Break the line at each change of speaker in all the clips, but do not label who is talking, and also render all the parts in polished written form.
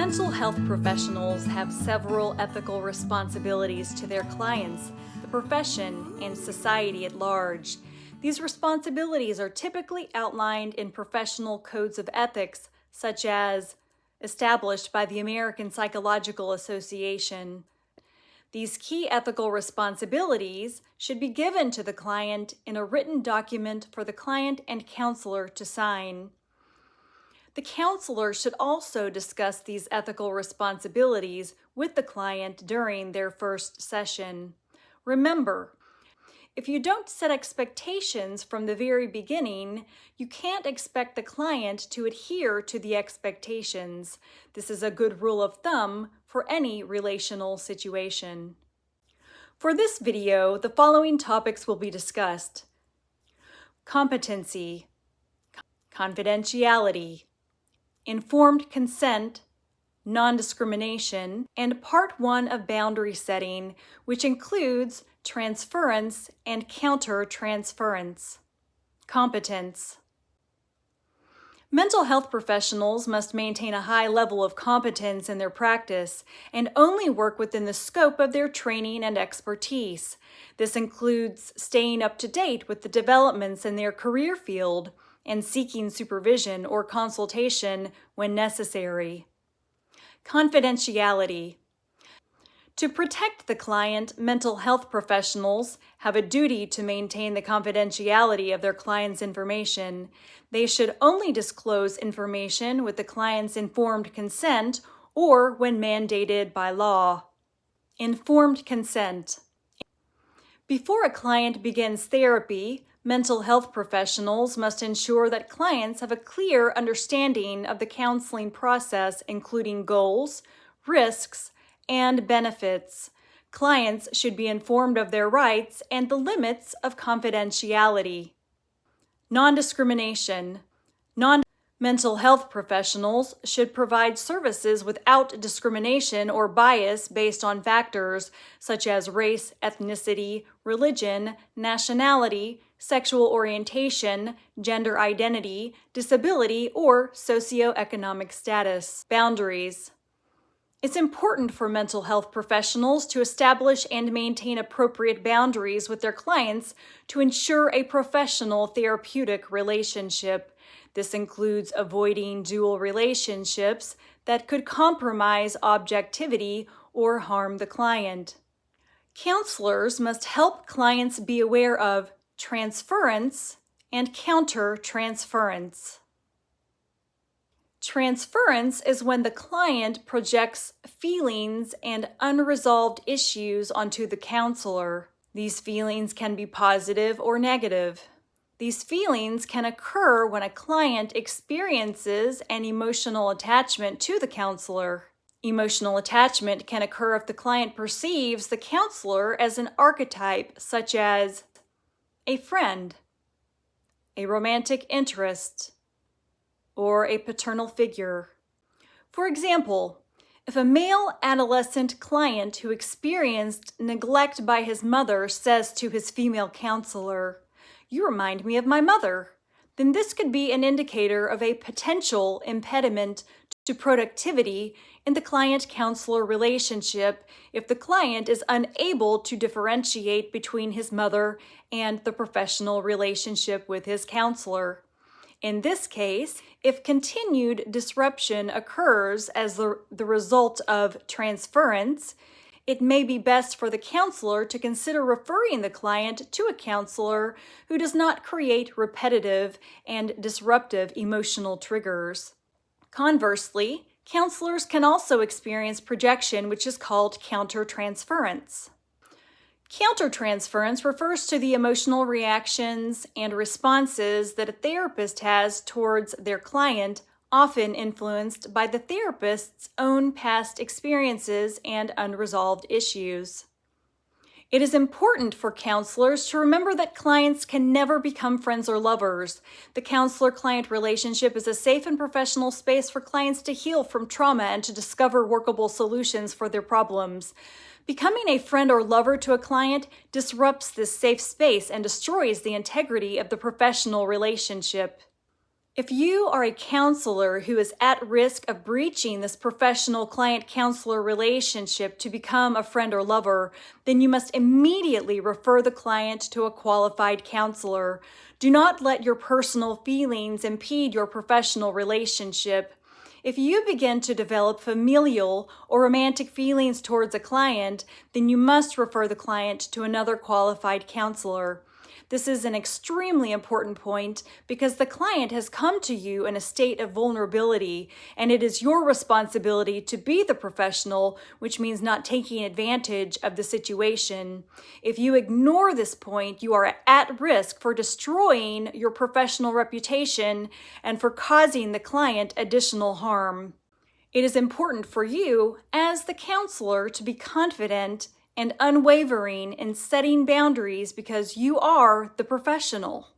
Mental health professionals have several ethical responsibilities to their clients, the profession, and society at large. These responsibilities are typically outlined in professional codes of ethics, such as established by the American Psychological Association. These key ethical responsibilities should be given to the client in a written document for the client and counselor to sign. The counselor should also discuss these ethical responsibilities with the client during their first session. Remember, if you don't set expectations from the very beginning, you can't expect the client to adhere to the expectations. This is a good rule of thumb for any relational situation. For this video, the following topics will be discussed: competency, confidentiality, informed consent, non-discrimination, and Part 1 of boundary setting, which includes transference and counter-transference. Competence. Mental health professionals must maintain a high level of competence in their practice and only work within the scope of their training and expertise. This includes staying up to date with the developments in their career field and seeking supervision or consultation when necessary. Confidentiality. To protect the client, mental health professionals have a duty to maintain the confidentiality of their client's information. They should only disclose information with the client's informed consent or when mandated by law. Informed consent. Before a client begins therapy, mental health professionals must ensure that clients have a clear understanding of the counseling process, including goals, risks, and benefits. Clients should be informed of their rights and the limits of confidentiality. Non-discrimination. Mental health professionals should provide services without discrimination or bias based on factors such as race, ethnicity, religion, nationality, sexual orientation, gender identity, disability, or socioeconomic status. Boundaries. It's important for mental health professionals to establish and maintain appropriate boundaries with their clients to ensure a professional therapeutic relationship. This includes avoiding dual relationships that could compromise objectivity or harm the client. Counselors must help clients be aware of transference and counter-transference. Transference is when the client projects feelings and unresolved issues onto the counselor. These feelings can be positive or negative. These feelings can occur when a client experiences an emotional attachment to the counselor. Emotional attachment can occur if the client perceives the counselor as an archetype, such as a friend, a romantic interest, or a paternal figure. For example, if a male adolescent client who experienced neglect by his mother says to his female counselor, "You remind me of my mother," then this could be an indicator of a potential impediment to productivity in the client-counselor relationship if the client is unable to differentiate between his mother and the professional relationship with his counselor. In this case, if continued disruption occurs as the result of transference, it may be best for the counselor to consider referring the client to a counselor who does not create repetitive and disruptive emotional triggers. Conversely, counselors can also experience projection, which is called countertransference. Countertransference refers to the emotional reactions and responses that a therapist has towards their client, often influenced by the therapist's own past experiences and unresolved issues. It is important for counselors to remember that clients can never become friends or lovers. The counselor-client relationship is a safe and professional space for clients to heal from trauma and to discover workable solutions for their problems. Becoming a friend or lover to a client disrupts this safe space and destroys the integrity of the professional relationship. If you are a counselor who is at risk of breaching this professional client-counselor relationship to become a friend or lover, then you must immediately refer the client to a qualified counselor. Do not let your personal feelings impede your professional relationship. If you begin to develop familial or romantic feelings towards a client, then you must refer the client to another qualified counselor. This is an extremely important point because the client has come to you in a state of vulnerability, and it is your responsibility to be the professional, which means not taking advantage of the situation. If you ignore this point, you are at risk for destroying your professional reputation and for causing the client additional harm. It is important for you, as the counselor, to be confident and unwavering in setting boundaries because you are the professional.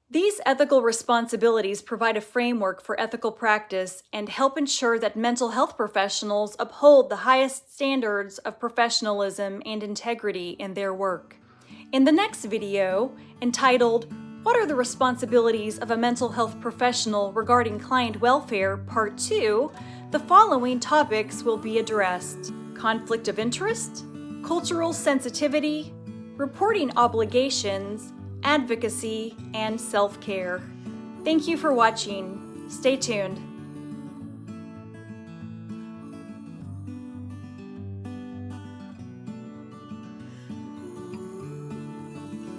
These ethical responsibilities provide a framework for ethical practice and help ensure that mental health professionals uphold the highest standards of professionalism and integrity in their work. In the next video, entitled, "What are the responsibilities of a mental health professional regarding client welfare, Part 2, the following topics will be addressed: conflict of interest, cultural sensitivity, reporting obligations, advocacy, and self-care. Thank you for watching. Stay tuned.